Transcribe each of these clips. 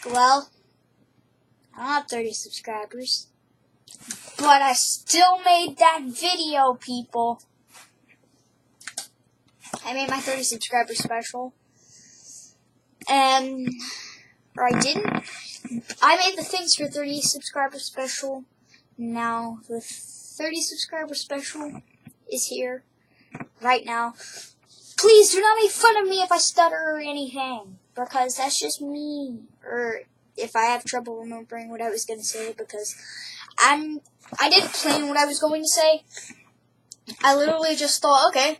Well, I don't have 30 subscribers, but I still made that video, people. I made my 30 subscriber special, or I didn't. I made the things for 30 subscriber special. Now the 30 subscriber special is here right now. Please do not make fun of me if I stutter or anything, because that's just me. Or if I have trouble remembering what I was going to say, because I didn't plan what I was going to say. I literally just thought, okay,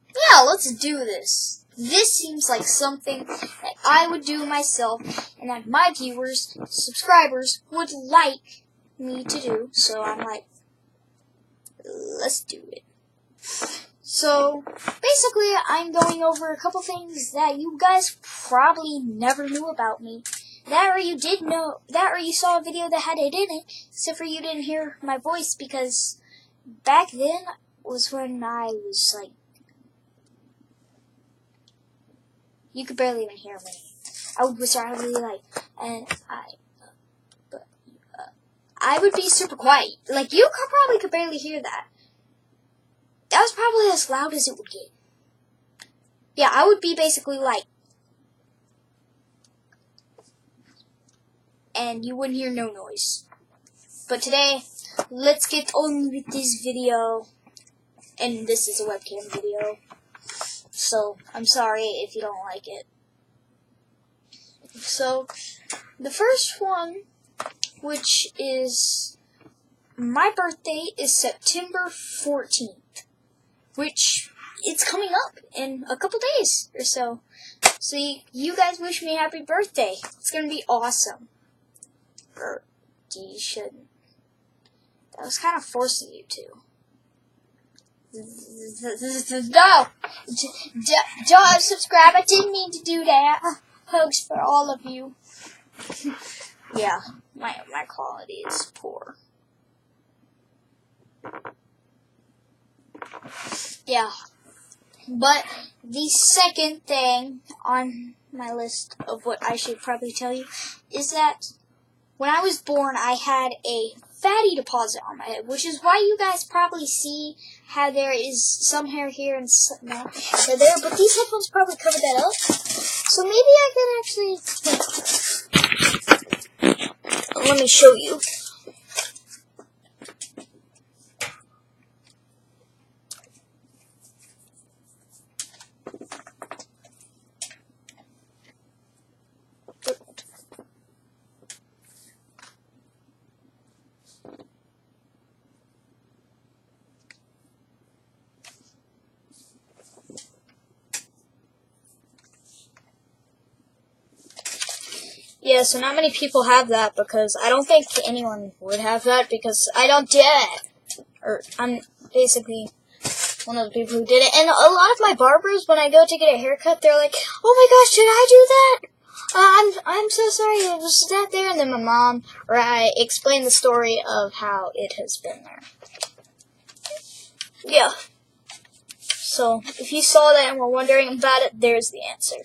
yeah, let's do this. This seems like something that I would do myself and that my viewers, subscribers, would like me to do. So I'm like, let's do it. So basically, I'm going over a couple things that you guys probably never knew about me. That or you did know, that or you saw a video that had it in it, except for you didn't hear my voice, because back then was when I was like, you could barely even hear me. I was probably like, and I would be super quiet. Like, you probably could barely hear that. That was probably as loud as it would get. Yeah, I would be basically like, and you wouldn't hear no noise. But today, let's get on with this video. And this is a webcam video, so I'm sorry if you don't like it. So, the first one, which is, my birthday is September 14th. Which, it's coming up in a couple days or so. So you guys wish me happy birthday. It's gonna be awesome. Or, you shouldn't. That was kind of forcing you to. No! Don't subscribe, I didn't mean to do that. Hugs for all of you. Yeah, my quality is poor. Yeah, but the second thing on my list of what I should probably tell you is that when I was born, I had a fatty deposit on my head, which is why you guys probably see how there is some hair here and some there, but these headphones probably cover that up. So maybe I can actually, let me show you. Yeah, so not many people have that, because I don't think anyone would have that, because I don't do it. Or, I'm basically one of the people who did it. And a lot of my barbers, when I go to get a haircut, they're like, oh my gosh, did I do that? I'm so sorry, it was that there. And then my mom, or I explain the story of how it has been there. Yeah. So, if you saw that and were wondering about it, there's the answer.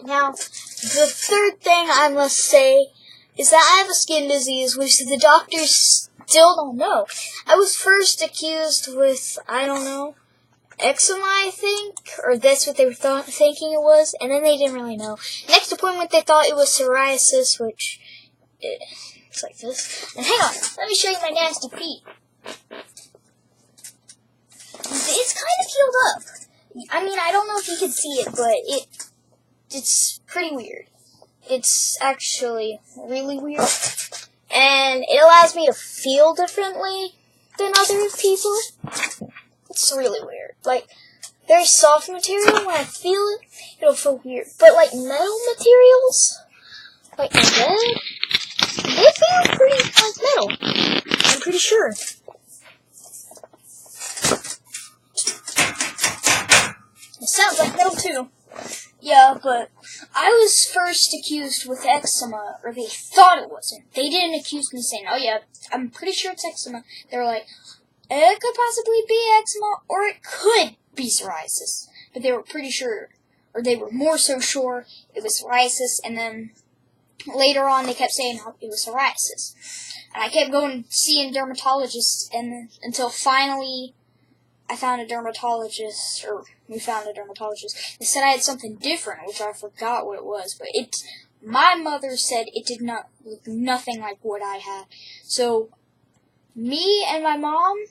Now, the third thing I must say is that I have a skin disease, which the doctors still don't know. I was first accused with, I don't know, eczema, I think, or that's what they were thinking it was, and then they didn't really know. Next appointment, they thought it was psoriasis, which, it's like this. And hang on, let me show you my nasty feet. It's kind of healed up. I mean, I don't know if you can see it, but it's pretty weird. It's actually really weird. And it allows me to feel differently than other people. It's really weird. Like, very soft material, when I feel it, it'll feel weird. But, like, metal materials, like lead, they feel pretty like metal. I'm pretty sure. It sounds like metal, too. Yeah, but I was first accused with eczema, or they thought it wasn't. They didn't accuse me saying, oh yeah, I'm pretty sure it's eczema. They were like, it could possibly be eczema, or it could be psoriasis. But they were pretty sure, or they were more so sure it was psoriasis, and then later on they kept saying it was psoriasis. And I kept going seeing dermatologists until finally I found a dermatologist, or we found a dermatologist. They said I had something different, which I forgot what it was, but my mother said it did not look nothing like what I had. So, me and my mom,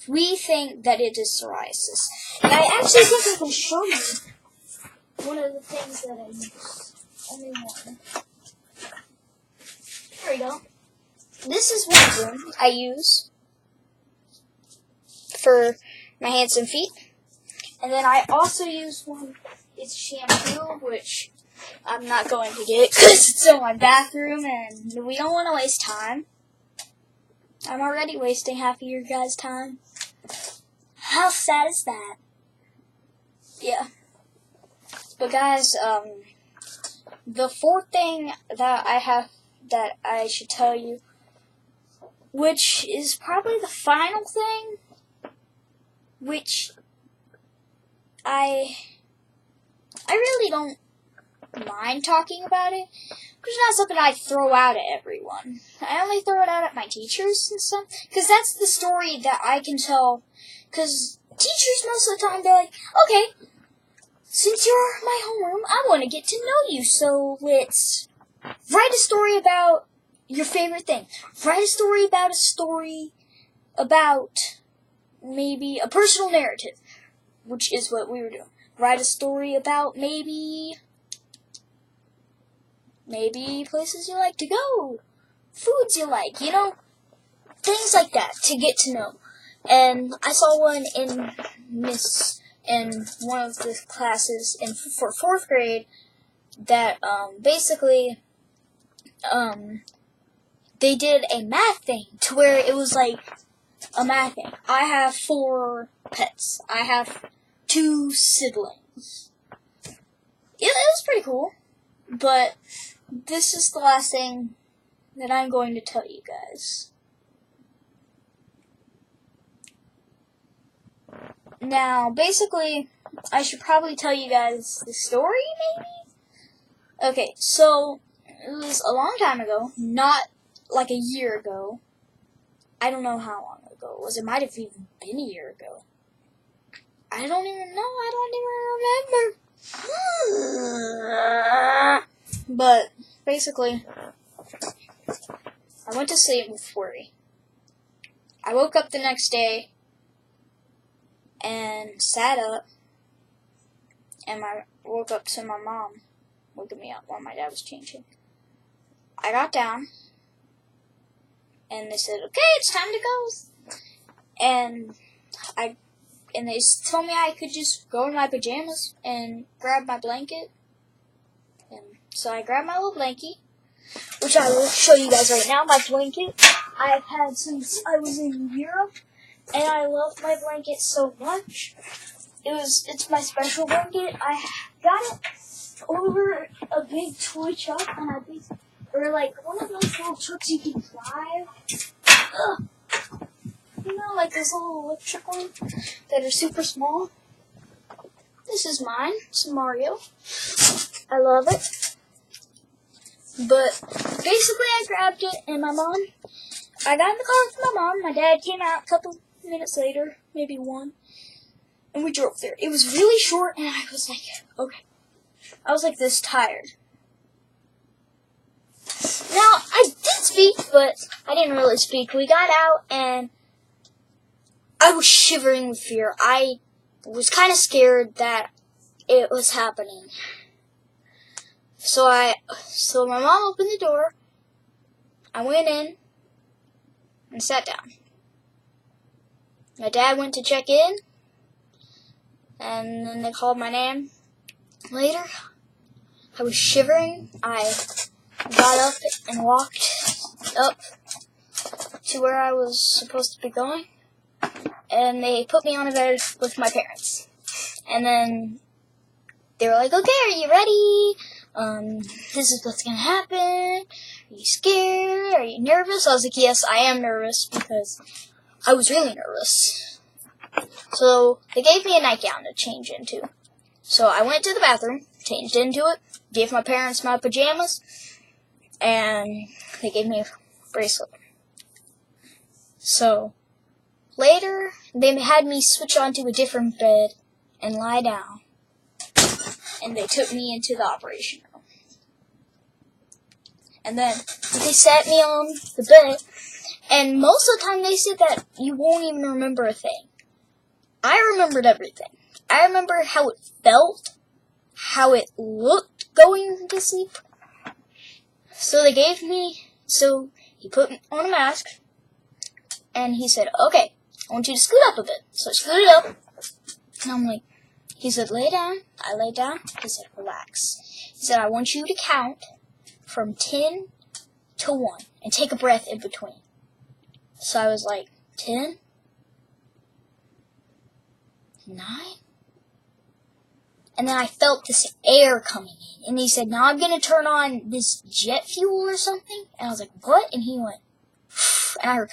we think that it is psoriasis. And I actually think I can show you one of the things that I use. Only one. There we go. This is one of them I use for my hands and feet. And then I also use one, it's shampoo, which I'm not going to get because it's in my bathroom and we don't want to waste time. I'm already wasting half of your guys' time. How sad is that? Yeah. But guys, the fourth thing that I have that I should tell you, which is probably the final thing, which I really don't mind talking about it. It's not something I throw out at everyone. I only throw it out at my teachers and stuff, because that's the story that I can tell, because teachers most of the time, they're like, okay, since you're my homeroom, I want to get to know you, so let's write a story about your favorite thing. Write a story about maybe a personal narrative, which is what we were doing. Write a story about maybe places you like to go, foods you like, things like that to get to know. And I saw one in one of the classes for 4th grade that basically they did a math thing to where it was like a math thing. I have 4 pets. I have 2 siblings. Yeah, it was pretty cool. But this is the last thing that I'm going to tell you guys. Now, basically, I should probably tell you guys the story, maybe? Okay, so, it was a long time ago, not like a year ago. I don't know how long ago it was. It might have even been a year ago. I don't even know. I don't even remember. But, basically, I went to sleep with worry. I woke up the next day and sat up, and I woke up to my mom waking me up while my dad was changing. I got down, and they said, okay, it's time to go. And they told me I could just go in my pajamas and grab my blanket. And so I grabbed my little blankie, which I will show you guys right now. My blanket I've had since I was in Europe, and I love my blanket so much. It's my special blanket. I got it over a big toy truck, or like one of those little trucks you can drive. Like those little electric ones that are super small. This is mine. It's Mario. I love it. But basically I grabbed it, and I got in the car with my mom. My dad came out a couple minutes later, maybe 1, and we drove there. It was really short, and I was like, okay. I was like this tired. Now, I did speak, but I didn't really speak. We got out, and I was shivering with fear. I was kind of scared that it was happening. So my mom opened the door. I went in and sat down. My dad went to check in, and then they called my name. Later, I was shivering. I got up and walked up to where I was supposed to be going, and they put me on a bed with my parents. And then they were like, okay, are you ready? This is what's gonna happen. Are you scared? Are you nervous? I was like, yes, I am nervous, because I was really nervous. So they gave me a nightgown to change into. So I went to the bathroom, changed into it, gave my parents my pajamas, and they gave me a bracelet. So, later, they had me switch onto a different bed and lie down, and they took me into the operation room. And then they sat me on the bed, and most of the time they said that you won't even remember a thing. I remembered everything. I remember how it felt, how it looked going to sleep. So he put on a mask, and he said, okay, I want you to scoot up a bit. So I scooted up, and I'm like, he said, lay down. I lay down. He said, relax. He said, I want you to count from 10 to 1, and take a breath in between. So I was like, 10, 9, and then I felt this air coming in, and he said, now I'm going to turn on this jet fuel or something, and I was like, what? And he went, and I heard,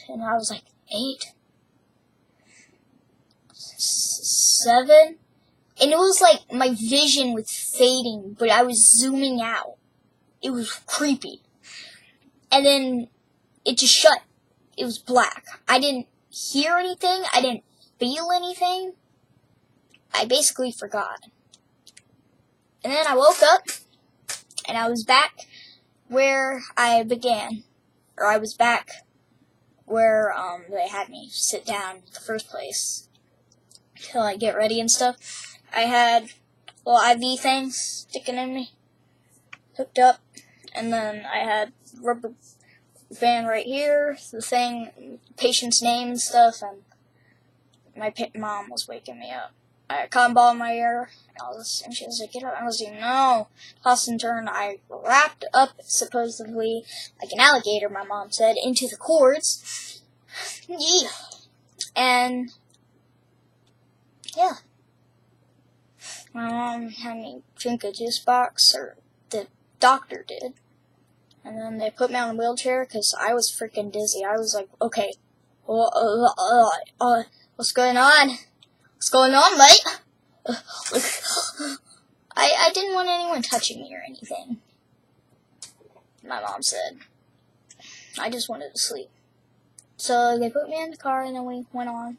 and I was like, 8, 7, and it was like my vision was fading, but I was zooming out. It was creepy. And then it just shut. It was black. I didn't hear anything. I didn't feel anything. I basically forgot. And then I woke up, and I was back where I began. Or I was back where they had me sit down in the first place till I get ready and stuff. I had little IV things sticking in me, hooked up, and then I had rubber band right here, the thing, patient's name and stuff, and my mom was waking me up. I had a cotton ball in my ear, and she was like, get up. I was like, no. Toss and turn. I wrapped up, supposedly, like an alligator, my mom said, into the cords. Yeah. And, yeah. My mom had me drink a juice box, or the doctor did. And then they put me on a wheelchair because I was freaking dizzy. I was like, okay, what's going on? What's going on, mate? I didn't want anyone touching me or anything. My mom said. I just wanted to sleep. So they put me in the car, and then we went on.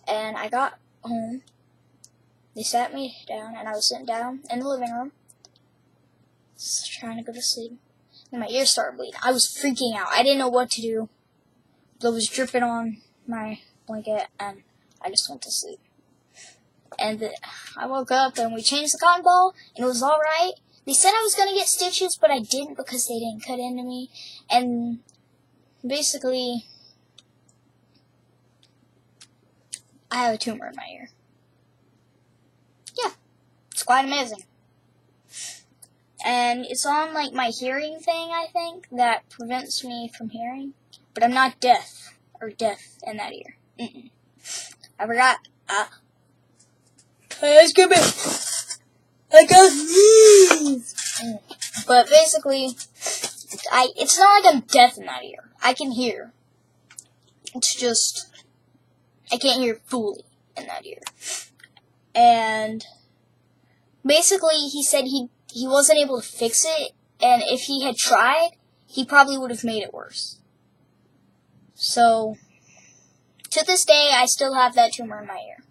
And I got home. They sat me down, and I was sitting down in the living room, trying to go to sleep. And my ears started bleeding. I was freaking out. I didn't know what to do. Blood was dripping on my blanket, and I just went to sleep. And I woke up, and we changed the cotton ball, and it was alright. They said I was going to get stitches, but I didn't because they didn't cut into me. And basically, I have a tumor in my ear. Yeah, it's quite amazing. And it's on, like, my hearing thing, I think, that prevents me from hearing. But I'm not deaf in that ear. I forgot. Excuse me. I got sneeze. But basically, it's not like I'm deaf in that ear. I can hear. It's just, I can't hear fully in that ear. And basically, he said he wasn't able to fix it, and if he had tried, he probably would have made it worse. So, to this day, I still have that tumor in my ear.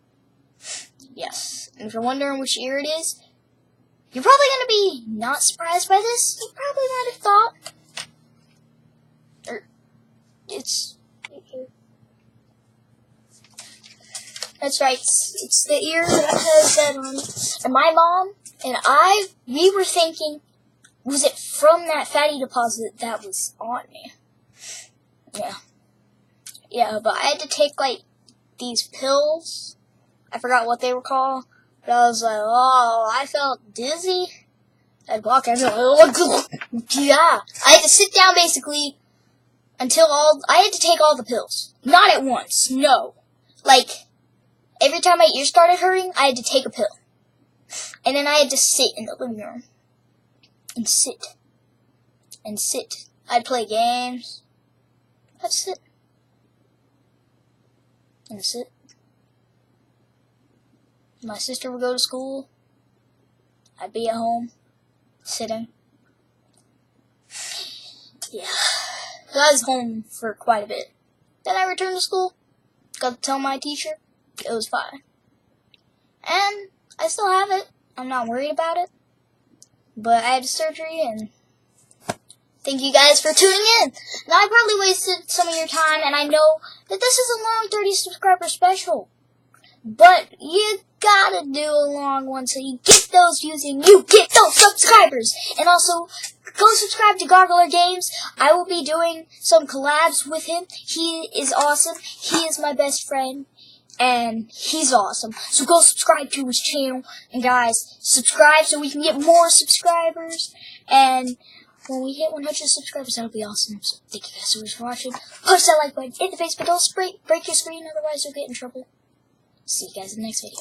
Yes. And if you're wondering which ear it is, you're probably going to be not surprised by this. You probably might have thought. That's right. It's the ear that has that on it. And my mom and we were thinking, was it from that fatty deposit that was on me? Yeah. Yeah, but I had to take, like, these pills. I forgot what they were called. But I was like, oh, I felt dizzy. I'd walk out, yeah. I had to sit down, basically, I had to take all the pills. Not at once, no. Like, every time my ear started hurting, I had to take a pill. And then I had to sit in the living room. And sit. And sit. I'd play games. I'd sit. And sit. My sister would go to school. I'd be at home, sitting. Yeah. I was home for quite a bit. Then I returned to school. Got to tell my teacher it was fine. And I still have it. I'm not worried about it. But I had surgery, and thank you guys for tuning in. Now, I probably wasted some of your time, and I know that this is a long 30 subscriber special. But you gotta do a long one so you get those views and you get those subscribers. And also, go subscribe to Goggler Games. I will be doing some collabs with him. He is awesome. He is my best friend. And he's awesome. So go subscribe to his channel. And guys, subscribe so we can get more subscribers. And when we hit 100 subscribers, that'll be awesome. So thank you guys so much for watching. Push that like button in the face, but don't break your screen, otherwise you'll get in trouble. See you guys in the next video.